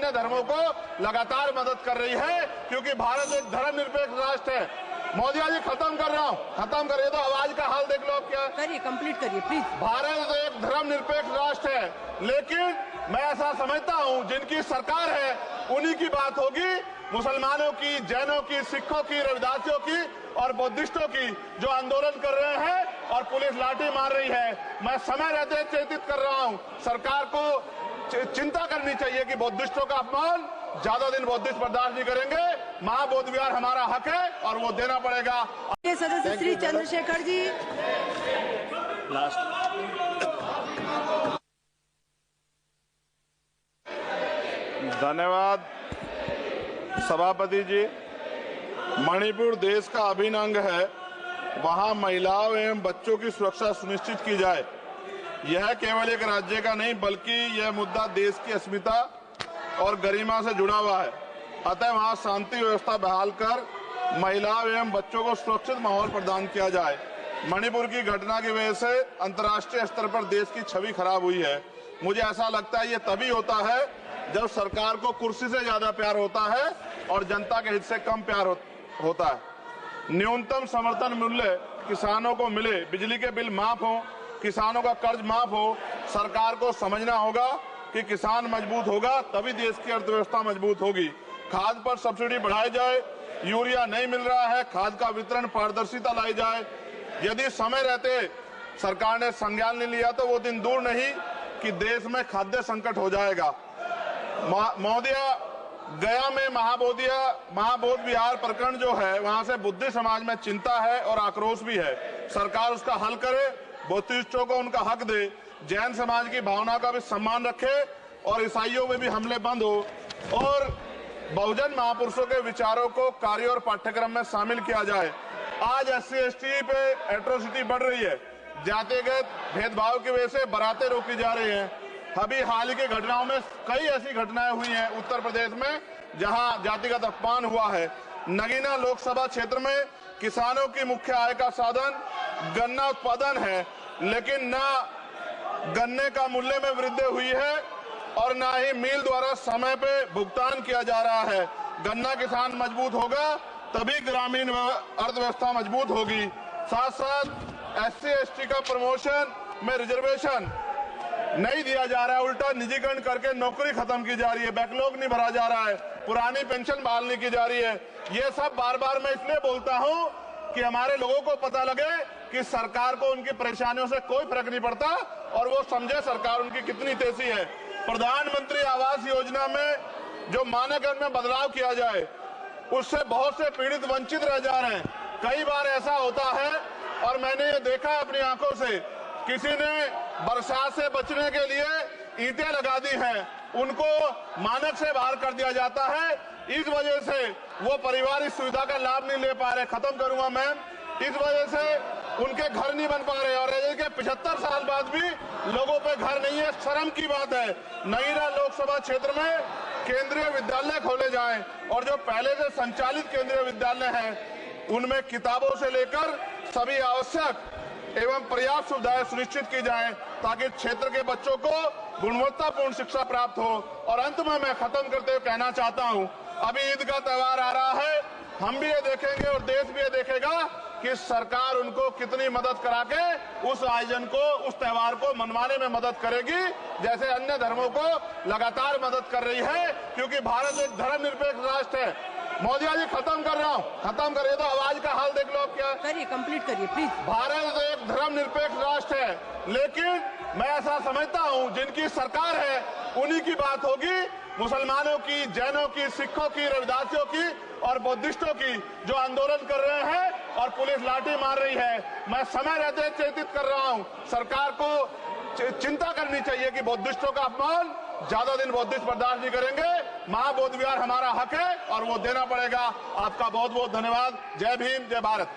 अन्य धर्मों को लगातार मदद कर रही है, क्योंकि भारत एक धर्मनिरपेक्ष राष्ट्र है। मोदी जी खत्म कर रहा हूँ, खत्म करिए, तो आवाज का हाल देख लो आप क्या करिए, कंप्लीट करिए प्लीज। भारत एक धर्मनिरपेक्ष राष्ट्र है, लेकिन मैं ऐसा समझता हूँ जिनकी सरकार है उन्हीं की बात होगी। मुसलमानों की, जैनों की, सिखों की, रविदासियों की और बुद्धिस्टों की जो आंदोलन कर रहे हैं और पुलिस लाठी मार रही है, मैं समय रहते चेतित कर रहा हूँ। सरकार को चिंता करनी चाहिए कि बुद्धिस्टों का अपमान ज्यादा दिन बुद्धिस्ट बर्दाश्त नहीं करेंगे। महाबोध विहार हमारा हक है और वो देना पड़ेगा। सदस्य श्री चंद्रशेखर जी। धन्यवाद सभापति जी। मणिपुर देश का अभिन्न अंग है, वहां महिलाओं एवं बच्चों की सुरक्षा सुनिश्चित की जाए। यह केवल एक राज्य का नहीं बल्कि यह मुद्दा देश की अस्मिता और गरिमा से जुड़ा हुआ है। अतः वहां शांति व्यवस्था बहाल कर महिलाओं एवं बच्चों को सुरक्षित माहौल प्रदान किया जाए। मणिपुर की घटना की वजह से अंतर्राष्ट्रीय स्तर पर देश की छवि खराब हुई है। मुझे ऐसा लगता है ये तभी होता है जब सरकार को कुर्सी से ज्यादा प्यार होता है और जनता के हित से कम प्यार होता है। न्यूनतम समर्थन मूल्य किसानों को मिले, बिजली के बिल माफ हो, किसानों का कर्ज माफ हो। सरकार को समझना होगा कि किसान मजबूत होगा तभी देश की अर्थव्यवस्था मजबूत होगी। खाद पर सब्सिडी बढ़ाई जाए, यूरिया नहीं मिल रहा है, खाद का वितरण पारदर्शिता लाई जाए। यदि समय रहते सरकार ने संज्ञान नहीं लिया तो वो दिन दूर नहीं कि देश में खाद्य संकट हो जाएगा। महोदया, गया में महाबोध विहार प्रकरण जो है, वहां से बुद्धिस्ट समाज में चिंता है और आक्रोश भी है। सरकार उसका हल करे, बुद्धिस्टों को उनका हक दे, जैन समाज की भावना का भी सम्मान रखे और ईसाइयों में भी हमले बंद हो और बहुजन महापुरुषों के विचारों को कार्य और पाठ्यक्रम में शामिल किया जाए। आज SC/ST पे एट्रोसिटी बढ़ रही है, जातिगत भेदभाव की वजह से बारातें रोकी जा रही हैं। अभी हाल ही की घटनाओं में कई ऐसी घटनाएं हुई हैं उत्तर प्रदेश में जहां जातिगत अपमान हुआ है। नगीना लोकसभा क्षेत्र में किसानों की मुख्य आय का साधन गन्ना उत्पादन है, लेकिन न गन्ने का मूल्य में वृद्धि हुई है और न ही मिल द्वारा समय पे भुगतान किया जा रहा है। गन्ना किसान मजबूत होगा तभी ग्रामीण अर्थव्यवस्था मजबूत होगी। साथ साथ SC/ST का प्रमोशन में रिजर्वेशन नहीं दिया जा रहा है, उल्टा निजीकरण करके नौकरी खत्म की जा रही है, बैकलॉग नहीं भरा जा रहा है, पुरानी पेंशन बहाल नहीं की जा रही है। ये सब बार बार मैं इसलिए बोलता हूं कि हमारे लोगों को पता लगे कि सरकार को उनकी परेशानियों से कोई फर्क नहीं पड़ता और वो समझे सरकार उनकी कितनी तेजी है। प्रधानमंत्री आवास योजना में जो मानक में बदलाव किया जाए, उससे बहुत से पीड़ित वंचित रह जा रहे हैं। कई बार ऐसा होता है और मैंने ये देखा अपनी आंखों से, किसी ने बरसात से बचने के लिए ईंटें लगा दी हैं, उनको मानक से बाहर कर दिया जाता है। इस वजह से वो परिवार इस सुविधा का लाभ नहीं ले पा रहे। खत्म करूंगा मैम। इस वजह से उनके घर नहीं बन पा रहे और के 75 साल बाद भी लोगों पे घर नहीं है। शर्म की बात है। नगीना लोकसभा क्षेत्र में केंद्रीय विद्यालय खोले जाएं और जो पहले से संचालित केंद्रीय विद्यालय हैं उनमें किताबों से लेकर सभी आवश्यक एवं पर्याप्त सुविधाएं सुनिश्चित की जाएं ताकि क्षेत्र के बच्चों को गुणवत्तापूर्ण शिक्षा प्राप्त हो। और अंत में मैं खत्म करते हुए कहना चाहता हूं, अभी ईद का त्योहार आ रहा है, हम भी ये देखेंगे और देश भी ये देखेगा कि सरकार उनको कितनी मदद करा के उस आयोजन को, उस त्योहार को मनवाने में मदद करेगी, जैसे अन्य धर्मों को लगातार मदद कर रही है, क्योंकि भारत एक धर्मनिरपेक्ष राष्ट्र है। मोदी जी खत्म कर रहा हूँ, खत्म करिए, तो आवाज का हाल देख लो आप क्या करिए, कंप्लीट करिए प्लीज। भारत एक धर्मनिरपेक्ष राष्ट्र है, लेकिन मैं ऐसा समझता हूँ जिनकी सरकार है उन्हीं की बात होगी। मुसलमानों की, जैनों की, सिखों की, रविदासियों की और बुद्धिस्टों की जो आंदोलन कर रहे हैं और पुलिस लाठी मार रही है, मैं समय रहते चेतित कर रहा हूँ। सरकार को चिंता करनी चाहिए कि बुद्धिस्टों का अपमान ज्यादा दिन बुद्धिस्ट बर्दाश्त नहीं करेंगे। महाबोध विहार हमारा हक है और वो देना पड़ेगा। आपका बहुत बहुत धन्यवाद। जय भीम, जय भारत।